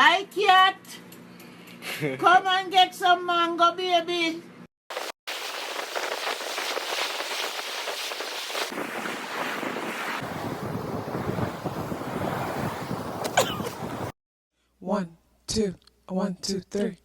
Hi, cat. Come and get some mango, baby. One, two, 1, 2, 3.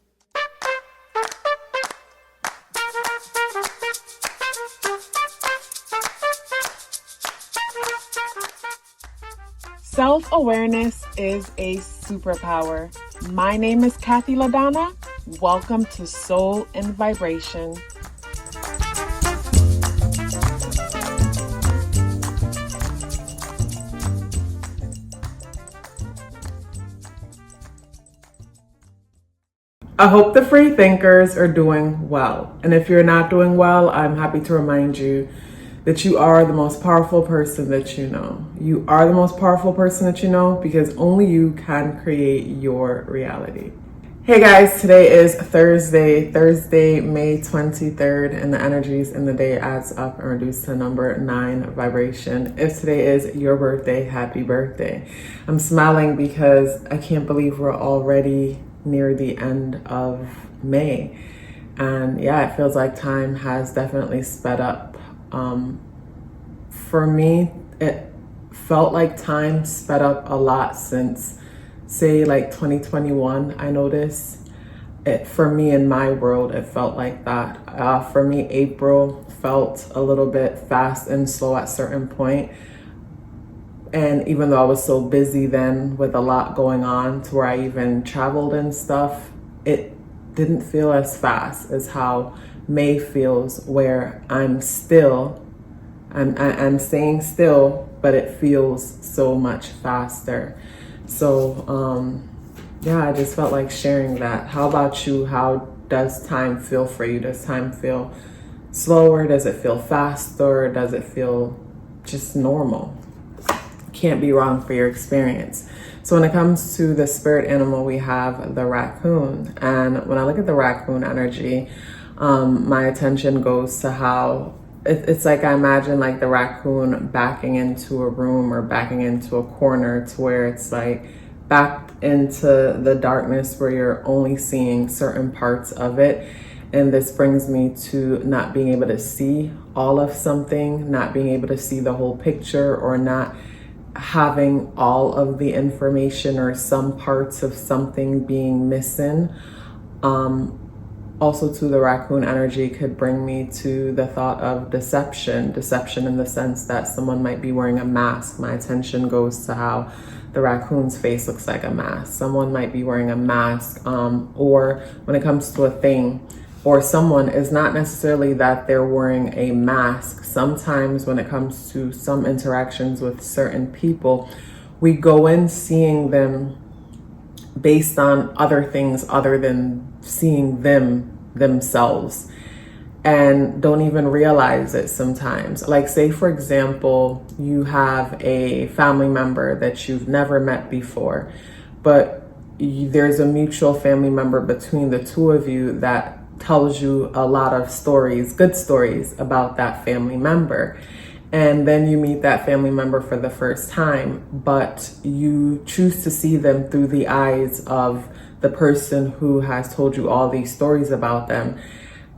Self-awareness is a superpower. My name is KathyLaDonna. Welcome to Soul and Vibration. I hope the free thinkers are doing well. And if you're not doing well, I'm happy to remind you that you are the most powerful person that you know. You are the most powerful person that you know because only you can create your reality. Hey guys, today is Thursday, May 23rd, and the energies in the day adds up and reduced to number 9 vibration. If today is your birthday, happy birthday. I'm smiling because I can't believe we're already near the end of May. And yeah, it feels like time has definitely sped up. For me, it felt like time sped up a lot since, say, like 2021. I noticed it for me in my world. It felt like that. For me, April felt a little bit fast and slow at certain point. And even though I was so busy then with a lot going on to where I even traveled and stuff, it didn't feel as fast as how May feels, where I'm staying still, but it feels so much faster. So yeah, I just felt like sharing that. How about you? How does time feel for you? Does time feel slower? Does it feel faster? Does it feel just normal? Can't be wrong for your experience. So when it comes to the spirit animal, we have the raccoon. And when I look at the raccoon energy, my attention goes to how it's like I imagine like the raccoon backing into a room or backing into a corner to where it's like backed into the darkness where you're only seeing certain parts of it. And this brings me to not being able to see all of something, not being able to see the whole picture, or not having all of the information or some parts of something being missing. Also to the raccoon energy could bring me to the thought of deception in the sense that someone might be wearing a mask. My attention goes to how the raccoon's face looks like a mask. Someone might be wearing a mask, or when it comes to a thing or someone, is not necessarily that they're wearing a mask. Sometimes when it comes to some interactions with certain people, we go in seeing them based on other things other than seeing them themselves, and don't even realize it sometimes. Like, say for example, you have a family member that you've never met before, but there's a mutual family member between the two of you that tells you a lot of stories, good stories about that family member. And then you meet that family member for the first time, but you choose to see them through the eyes of the person who has told you all these stories about them.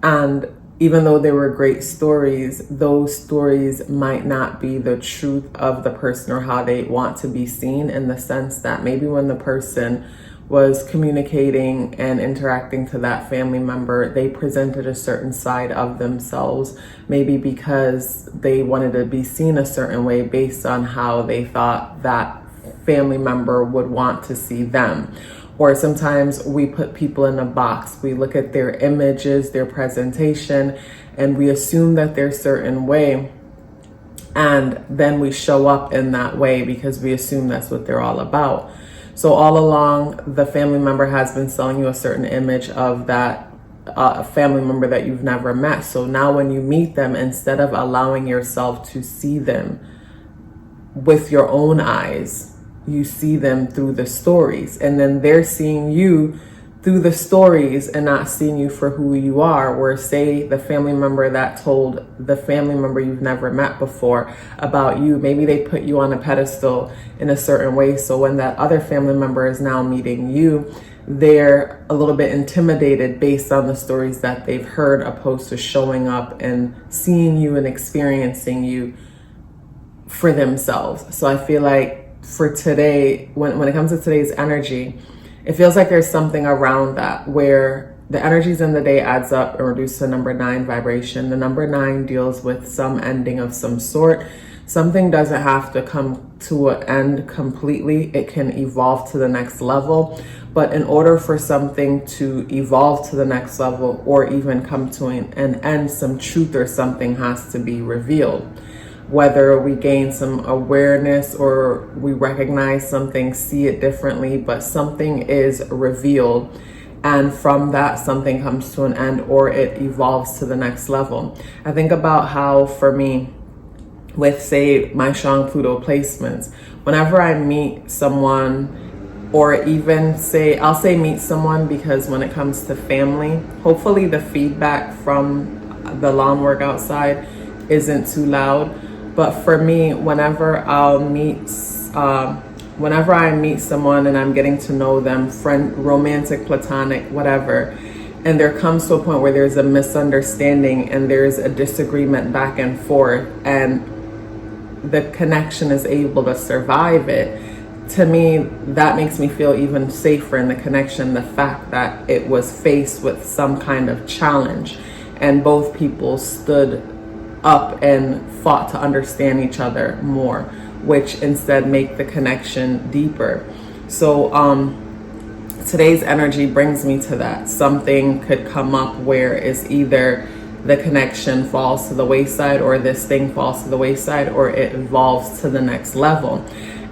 And even though they were great stories, those stories might not be the truth of the person or how they want to be seen, in the sense that maybe when the person was communicating and interacting to that family member, they presented a certain side of themselves, maybe because they wanted to be seen a certain way based on how they thought that family member would want to see them. Or sometimes we put people in a box. We look at their images, their presentation, and we assume that they're a certain way. And then we show up in that way because we assume that's what they're all about. So all along, the family member has been selling you a certain image of that family member that you've never met. So now when you meet them, instead of allowing yourself to see them with your own eyes, you see them through the stories, and then they're seeing you through the stories and not seeing you for who you are, where say the family member that told the family member you've never met before about you, maybe they put you on a pedestal in a certain way. So when that other family member is now meeting you, they're a little bit intimidated based on the stories that they've heard, opposed to showing up and seeing you and experiencing you for themselves. So I feel like for today, when it comes to today's energy, it feels like there's something around that where the energies in the day adds up and reduce to number 9 vibration. The number 9 deals with some ending of some sort. Something doesn't have to come to an end completely. It can evolve to the next level. But in order for something to evolve to the next level or even come to an end, some truth or something has to be revealed. Whether we gain some awareness or we recognize something, see it differently, but something is revealed. And from that, something comes to an end or it evolves to the next level. I think about how, for me, with, say, my strong Pluto placements, whenever I meet someone, or even say, I'll say meet someone because when it comes to family, hopefully the feedback from the lawn work outside isn't too loud. But for me, whenever I meet someone and I'm getting to know them, friend, romantic, platonic, whatever, and there comes to a point where there's a misunderstanding and there's a disagreement back and forth, and the connection is able to survive it, to me, that makes me feel even safer in the connection, the fact that it was faced with some kind of challenge and both people stood up and fought to understand each other more, which instead make the connection deeper. So today's energy brings me to that. Something could come up where it's either the connection falls to the wayside or this thing falls to the wayside or it evolves to the next level.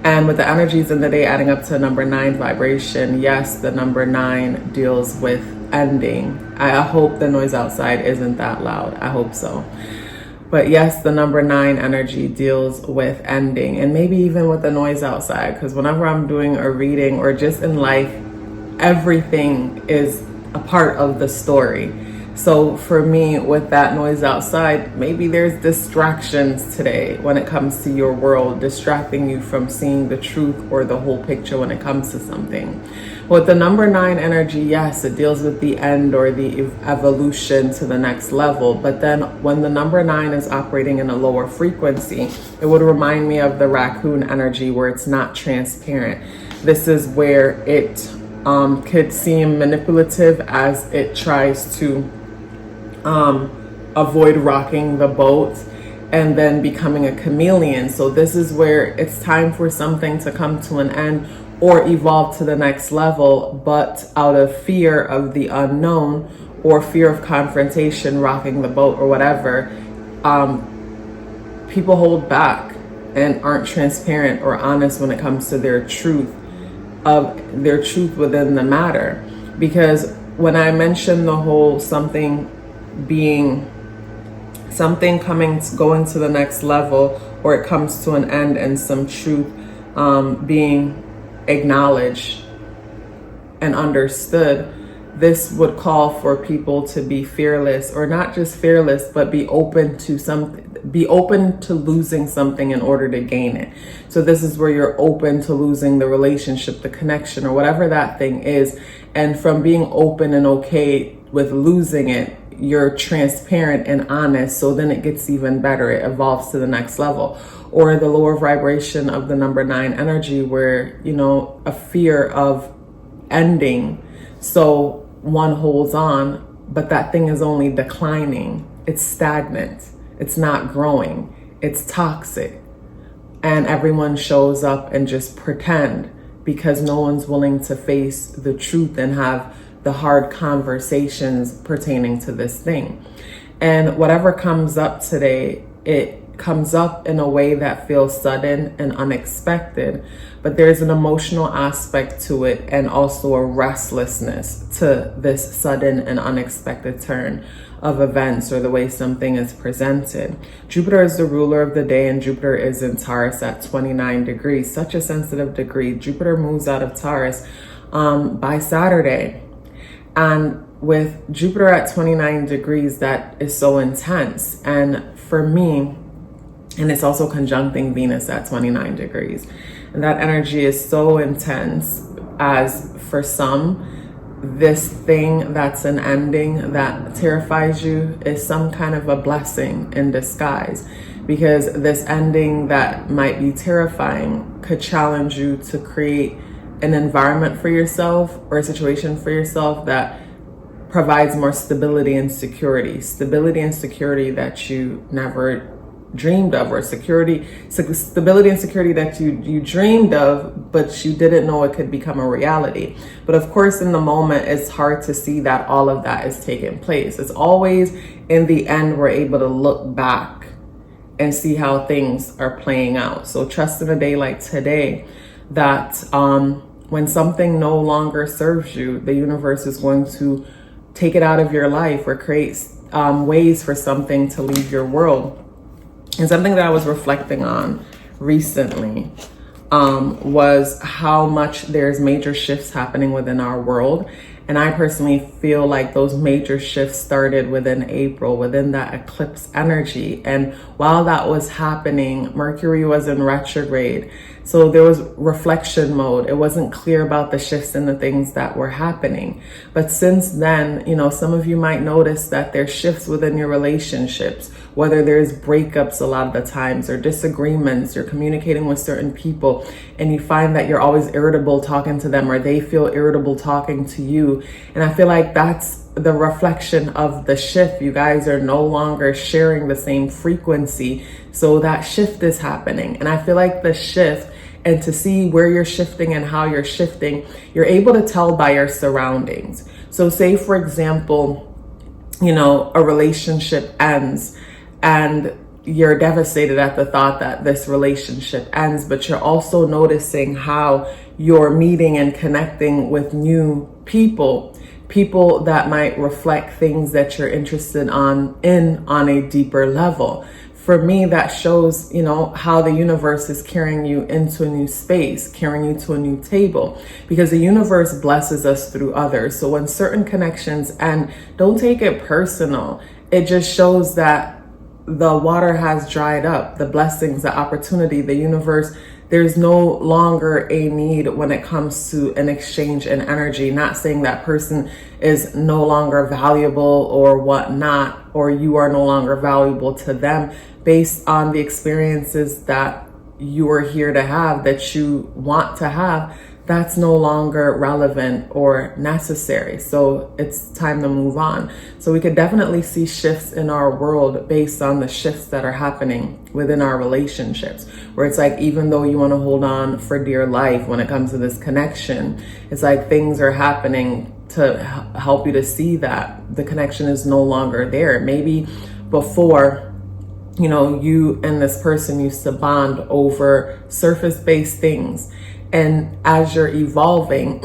And with the energies in the day adding up to number 9 vibration, yes, the number 9 deals with ending. I hope the noise outside isn't that loud. I hope so. But yes, the number 9 energy deals with ending, and maybe even with the noise outside, because whenever I'm doing a reading or just in life, everything is a part of the story. So for me, with that noise outside, maybe there's distractions today when it comes to your world, distracting you from seeing the truth or the whole picture when it comes to something. With the number 9 energy, yes, it deals with the end or the evolution to the next level. But then when the number 9 is operating in a lower frequency, it would remind me of the raccoon energy where it's not transparent. This is where it could seem manipulative as it tries to avoid rocking the boat and then becoming a chameleon. So this is where it's time for something to come to an end or evolve to the next level, but out of fear of the unknown or fear of confrontation, rocking the boat or whatever, people hold back and aren't transparent or honest when it comes to their truth within the matter. Because when I mentioned the whole something going to the next level, or it comes to an end and some truth being acknowledged and understood, this would call for people to be fearless, or not just fearless, but be open to losing something in order to gain it. So this is where you're open to losing the relationship, the connection, or whatever that thing is. And from being open and okay with losing it, you're transparent and honest. So then it gets even better. It evolves to the next level. Or the lower vibration of the number 9 energy where, a fear of ending. So one holds on, but that thing is only declining. It's stagnant. It's not growing. It's toxic. And everyone shows up and just pretend because no one's willing to face the truth and have the hard conversations pertaining to this thing. And whatever comes up today, it comes up in a way that feels sudden and unexpected, but there's an emotional aspect to it and also a restlessness to this sudden and unexpected turn of events or the way something is presented. Jupiter is the ruler of the day, and Jupiter is in Taurus at 29 degrees, such a sensitive degree. Jupiter moves out of Taurus by Saturday. And with Jupiter at 29 degrees, that is so intense. And for me, and it's also conjuncting Venus at 29 degrees. And that energy is so intense, as for some, this thing that's an ending that terrifies you is some kind of a blessing in disguise, because this ending that might be terrifying could challenge you to create an environment for yourself or a situation for yourself that provides more stability and security that you never dreamed of, or stability and security that you dreamed of, but you didn't know it could become a reality. But of course, in the moment, it's hard to see that all of that is taking place. It's always in the end, we're able to look back and see how things are playing out. So trust in a day like today that when something no longer serves you, the universe is going to take it out of your life or create ways for something to leave your world. And something that I was reflecting on recently was how much there's major shifts happening within our world. And I personally feel like those major shifts started within April, within that eclipse energy. And while that was happening, Mercury was in retrograde. So there was reflection mode. It wasn't clear about the shifts and the things that were happening. But since then, you know, some of you might notice that there's shifts within your relationships, whether there's breakups a lot of the times or disagreements, you're communicating with certain people and you find that you're always irritable talking to them, or they feel irritable talking to you. And I feel like that's the reflection of the shift. You guys are no longer sharing the same frequency. So that shift is happening. And I feel like the shift, and to see where you're shifting and how you're shifting, you're able to tell by your surroundings. So say, for example, you know, a relationship ends and you're devastated at the thought that this relationship ends, but you're also noticing how you're meeting and connecting with new people that might reflect things that you're interested on a deeper level. For me, that shows, you know, how the universe is carrying you into a new space, carrying you to a new table, because the universe blesses us through others. So when certain connections end, don't take it personal. It just shows that the water has dried up, the blessings, the opportunity, the universe. There's no longer a need when it comes to an exchange in energy. Not saying that person is no longer valuable or whatnot, or you are no longer valuable to them based on the experiences that you are here to have, that you want to have. That's no longer relevant or necessary. So it's time to move on. So we could definitely see shifts in our world based on the shifts that are happening within our relationships, where it's like, even though you want to hold on for dear life when it comes to this connection, it's like things are happening to help you to see that the connection is no longer there. Maybe before, you know, you and this person used to bond over surface-based things. And as you're evolving,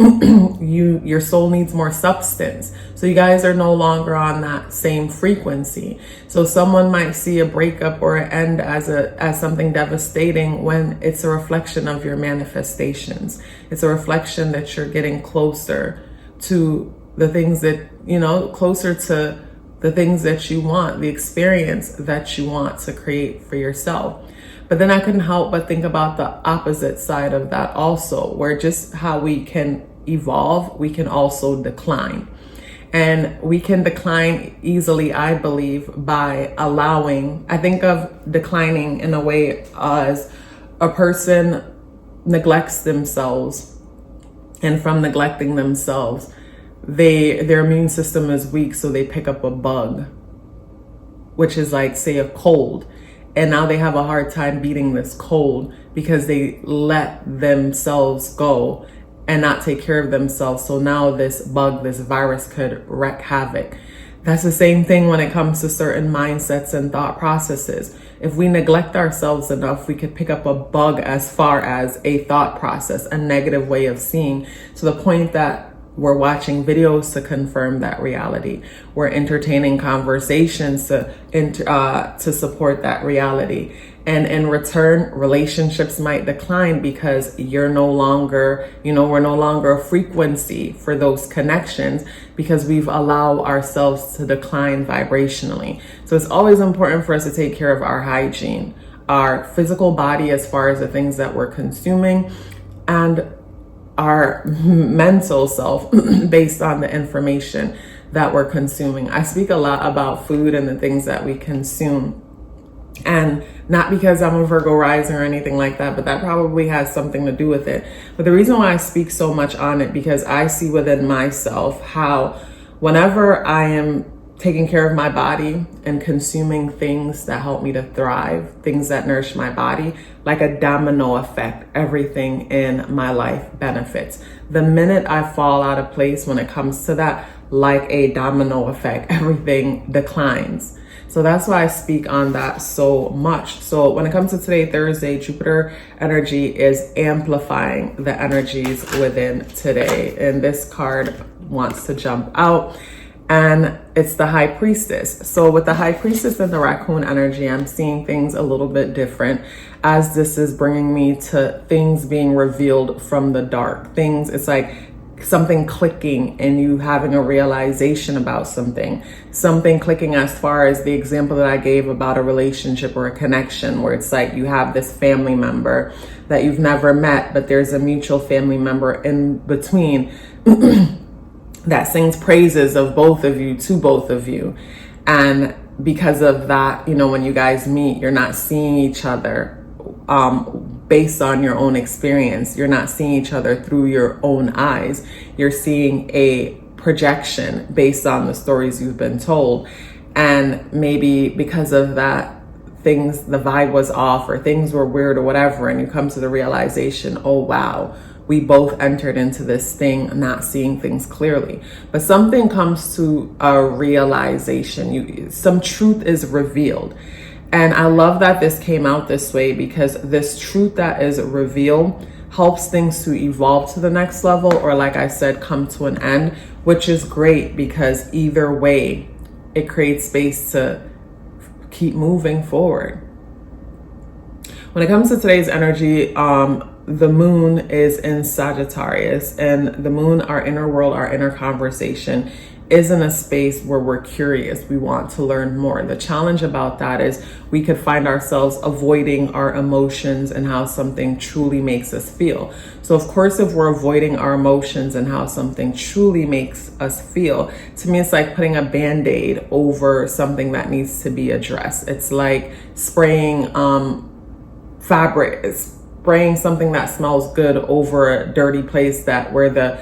your soul needs more substance. So you guys are no longer on that same frequency. So someone might see a breakup or an end as something devastating, when it's a reflection of your manifestations. It's a reflection that you're getting closer to the things that, you know, closer to the things that you want, the experience that you want to create for yourself. But then I couldn't help but think about the opposite side of that also, where just how we can evolve, we can also decline. And we can decline easily, I believe, by allowing, I think of declining in a way as a person neglects themselves, and from neglecting themselves, their immune system is weak, so they pick up a bug, which is like, say, a cold. And now they have a hard time beating this cold because they let themselves go and not take care of themselves. So now this bug, this virus could wreak havoc. That's the same thing when it comes to certain mindsets and thought processes. If we neglect ourselves enough, we could pick up a bug as far as a thought process, a negative way of seeing, to the point that we're watching videos to confirm that reality. We're entertaining conversations to support that reality. And in return, relationships might decline because you're no longer, we're no longer a frequency for those connections because we've allowed ourselves to decline vibrationally. So it's always important for us to take care of our hygiene, our physical body as far as the things that we're consuming, and our mental self based on the information that we're consuming. I speak a lot about food and the things that we consume. And not because I'm a Virgo rising or anything like that, but that probably has something to do with it. But the reason why I speak so much on it, because I see within myself how whenever I am taking care of my body and consuming things that help me to thrive, things that nourish my body, like a domino effect, everything in my life benefits. The minute I fall out of place when it comes to that, like a domino effect, everything declines. So that's why I speak on that so much. So when it comes to today, Thursday, Jupiter energy is amplifying the energies within today. And this card wants to jump out, and it's the High Priestess. So with the High Priestess and the raccoon energy, I'm seeing things a little bit different, as this is bringing me to things being revealed from the dark. It's like something clicking and you having a realization about something clicking, as far as the example that I gave about a relationship or a connection, where it's like you have this family member that you've never met, but there's a mutual family member in between that sings praises of both of you to both of you. And because of that, when you guys meet, you're not seeing each other based on your own experience. You're not seeing each other through your own eyes. You're seeing a projection based on the stories you've been told. And maybe because of that, the vibe was off or things were weird or whatever. And you come to the realization, oh, wow, we both entered into this thing not seeing things clearly. But something comes to a realization. Some truth is revealed. And I love that this came out this way, because this truth that is revealed helps things to evolve to the next level, or like I said, come to an end, which is great, because either way, it creates space to keep moving forward. When it comes to today's energy, the moon is in Sagittarius, and the moon, our inner world, our inner conversation, is in a space where we're curious. We want to learn more. The challenge about that is we could find ourselves avoiding our emotions and how something truly makes us feel. So of course, if we're avoiding our emotions and how something truly makes us feel, to me, it's like putting a Band-Aid over something that needs to be addressed. It's like spraying spraying something that smells good over a dirty place where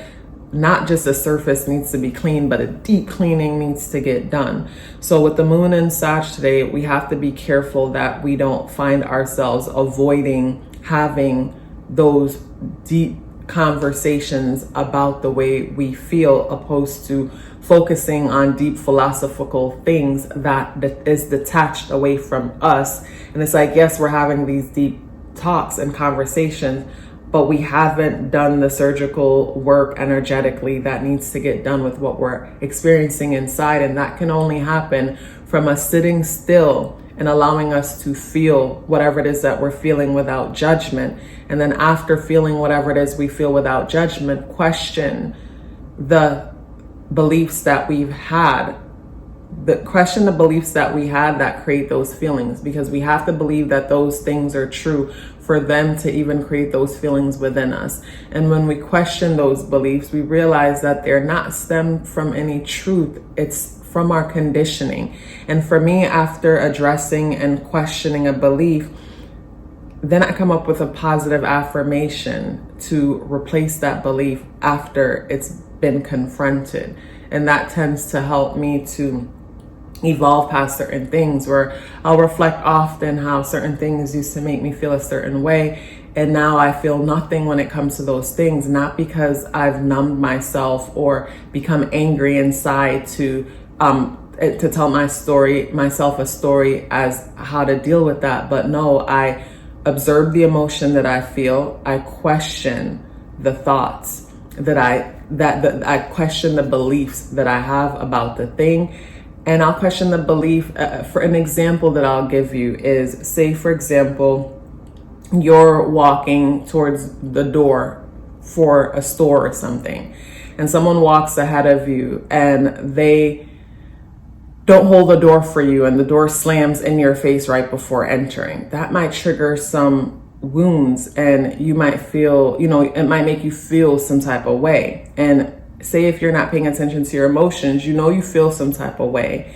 not just the surface needs to be clean, but a deep cleaning needs to get done. So with the moon in Sag today, we have to be careful that we don't find ourselves avoiding having those deep conversations about the way we feel, opposed to focusing on deep philosophical things that is detached away from us. And it's like, yes, we're having these deep talks and conversations, but we haven't done the surgical work energetically that needs to get done with what we're experiencing inside. And that can only happen from us sitting still and allowing us to feel whatever it is that we're feeling without judgment. And then after feeling whatever it is we feel without judgment, question the beliefs that we've had. Question the beliefs that we had that create those feelings, because we have to believe that those things are true for them to even create those feelings within us. And when we question those beliefs, we realize that they're not stemmed from any truth. It's from our conditioning. And for me, after addressing and questioning a belief, then I come up with a positive affirmation to replace that belief after it's been confronted. And that tends to help me to evolve past certain things, where I'll reflect often how certain things used to make me feel a certain way, and now I feel nothing when it comes to those things, not because I've numbed myself or become angry inside to tell myself a story as how to deal with that. But no, I observe the emotion that I feel. I question the thoughts that I question the beliefs that I have about the thing. And I'll question the belief. For an example that I'll give you is, say, for example, you're walking towards the door for a store or something, and someone walks ahead of you and they don't hold the door for you, and the door slams in your face right before entering. That might trigger some wounds, and you might feel, it might make you feel some type of way. And say if you're not paying attention to your emotions, you feel some type of way.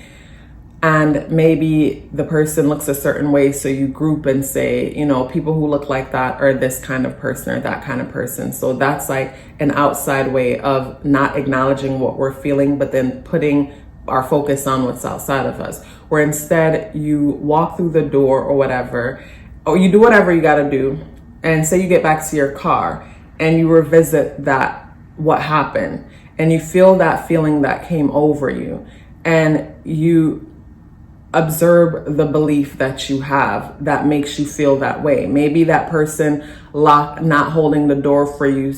And maybe the person looks a certain way, so you group and say, people who look like that are this kind of person or that kind of person. So that's like an outside way of not acknowledging what we're feeling, but then putting our focus on what's outside of us. Where instead you walk through the door or whatever, or you do whatever you got to do, and say you get back to your car and you revisit what happened, and you feel that feeling that came over you, and you observe the belief that you have that makes you feel that way. Maybe that person not holding the door for you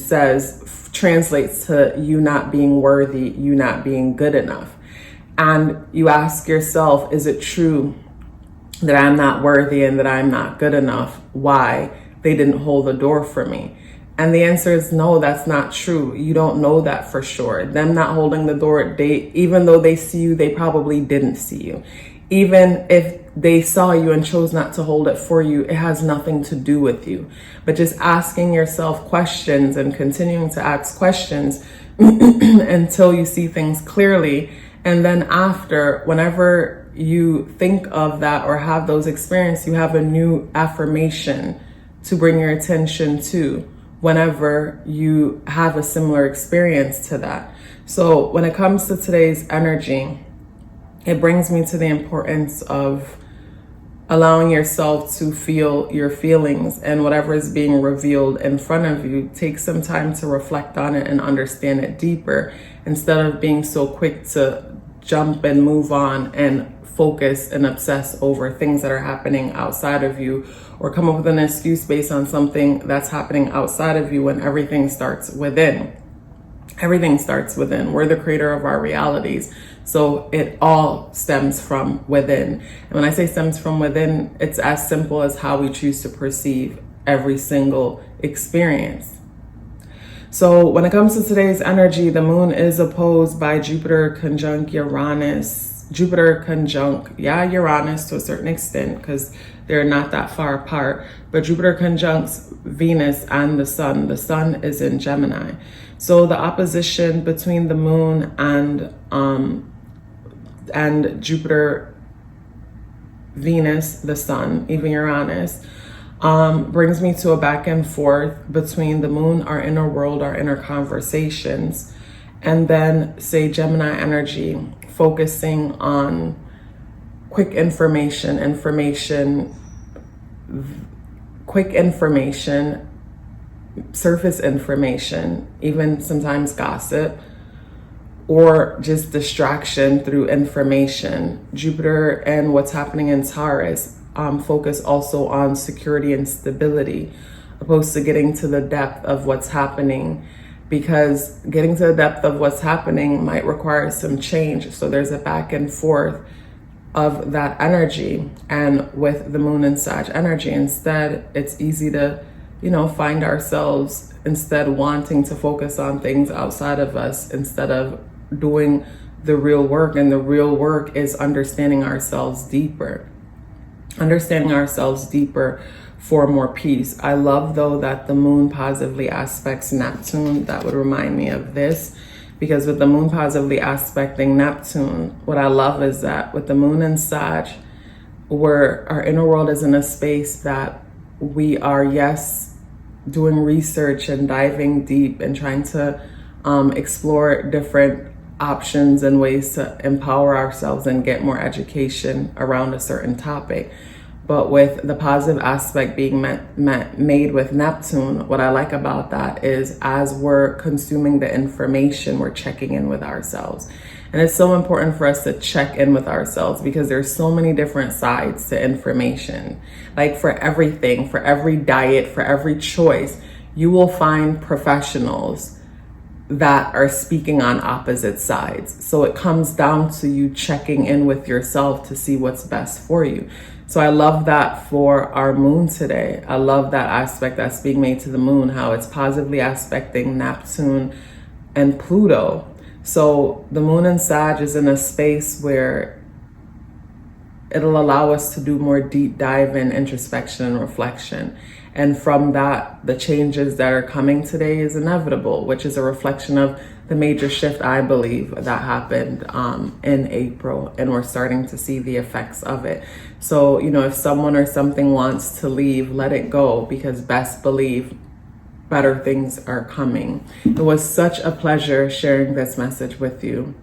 translates to you not being worthy, you not being good enough. And you ask yourself, is it true that I'm not worthy and that I'm not good enough? Why? They didn't hold the door for me. And the answer is no, that's not true. You don't know that for sure. Them not holding the door, even though they see you, they probably didn't see you. Even if they saw you and chose not to hold it for you, it has nothing to do with you. But just asking yourself questions and continuing to ask questions until you see things clearly. And then after, whenever you think of that or have those experiences, you have a new affirmation to bring your attention to whenever you have a similar experience to that. So when it comes to today's energy, it brings me to the importance of allowing yourself to feel your feelings, and whatever is being revealed in front of you, take some time to reflect on it and understand it deeper, instead of being so quick to jump and move on and focus and obsess over things that are happening outside of you, or come up with an excuse based on something that's happening outside of you when everything starts within. Everything starts within. We're the creator of our realities. So it all stems from within. And when I say stems from within, it's as simple as how we choose to perceive every single experience. So when it comes to today's energy, the moon is opposed by Jupiter conjunct Uranus. Jupiter conjunct, Uranus to a certain extent, because they're not that far apart. But Jupiter conjuncts Venus and the sun. The sun is in Gemini. So the opposition between the moon and Jupiter, Venus, the sun, even Uranus, brings me to a back and forth between the moon, our inner world, our inner conversations, and then say Gemini energy, focusing on quick information, surface information, even sometimes gossip, or just distraction through information. Jupiter and what's happening in Taurus focus also on security and stability, opposed to getting to the depth of what's happening, because getting to the depth of what's happening might require some change. So there's a back and forth of that energy. And with the moon and Sag energy, instead, it's easy to find ourselves instead wanting to focus on things outside of us instead of doing the real work. And the real work is understanding ourselves deeper for more peace. I love, though, that the moon positively aspects Neptune. That would remind me of this, because with the moon positively aspecting Neptune, what I love is that with the moon and Sag, where our inner world is in a space that we are, doing research and diving deep and trying to explore different options and ways to empower ourselves and get more education around a certain topic. But with the positive aspect being made with Neptune, what I like about that is as we're consuming the information, we're checking in with ourselves. And it's so important for us to check in with ourselves, because there's so many different sides to information. Like for everything, for every diet, for every choice, you will find professionals that are speaking on opposite sides. So it comes down to you checking in with yourself to see what's best for you. So I love that for our moon today. I love that aspect that's being made to the moon, how it's positively aspecting Neptune and Pluto. So the moon in Sag is in a space where it'll allow us to do more deep dive in introspection and reflection. And from that, the changes that are coming today is inevitable, which is a reflection of the major shift, I believe, that happened in April. And we're starting to see the effects of it. So, you know, if someone or something wants to leave, let it go, because best believe better things are coming. It was such a pleasure sharing this message with you.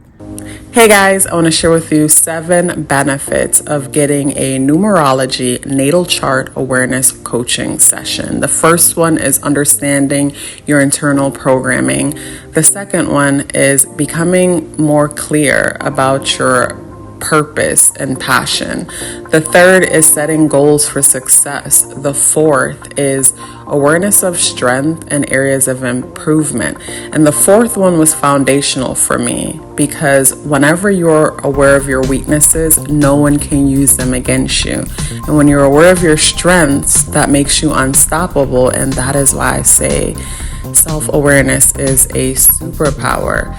Hey guys, I want to share with you 7 benefits of getting a numerology natal chart awareness coaching session. The first one is understanding your internal programming. The second one is becoming more clear about your purpose and passion. The third is setting goals for success. The fourth is awareness of strength and areas of improvement. And the fourth one was foundational for me, because whenever you're aware of your weaknesses, no one can use them against you. And when you're aware of your strengths, that makes you unstoppable. And that is why I say self-awareness is a superpower.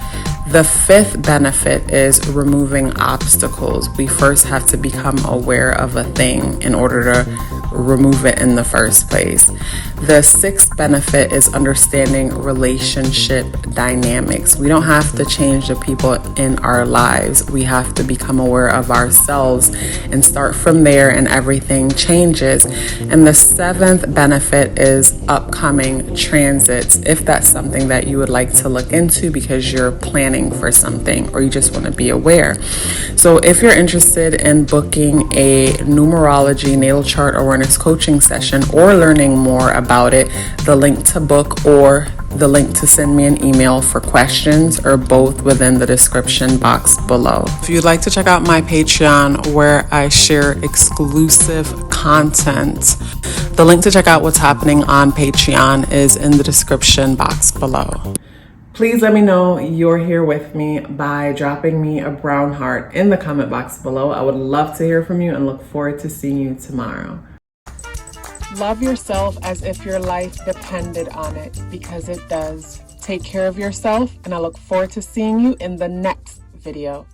The fifth benefit is removing obstacles. We first have to become aware of a thing in order to remove it in the first place. The sixth benefit is understanding relationship dynamics. We don't have to change the people in our lives. We have to become aware of ourselves and start from there, and everything changes. And the seventh benefit is upcoming transits, if that's something that you would like to look into because you're planning for something or you just want to be aware. So if you're interested in booking a numerology natal chart awareness coaching session or learning more about it, the link to book or the link to send me an email for questions are both within the description box below. If you'd like to check out my Patreon, where I share exclusive content, the link to check out what's happening on Patreon is in the description box below. Please let me know you're here with me by dropping me a brown heart in the comment box below. I would love to hear from you and look forward to seeing you tomorrow. Love yourself as if your life depended on it, because it does. Take care of yourself, and I look forward to seeing you in the next video.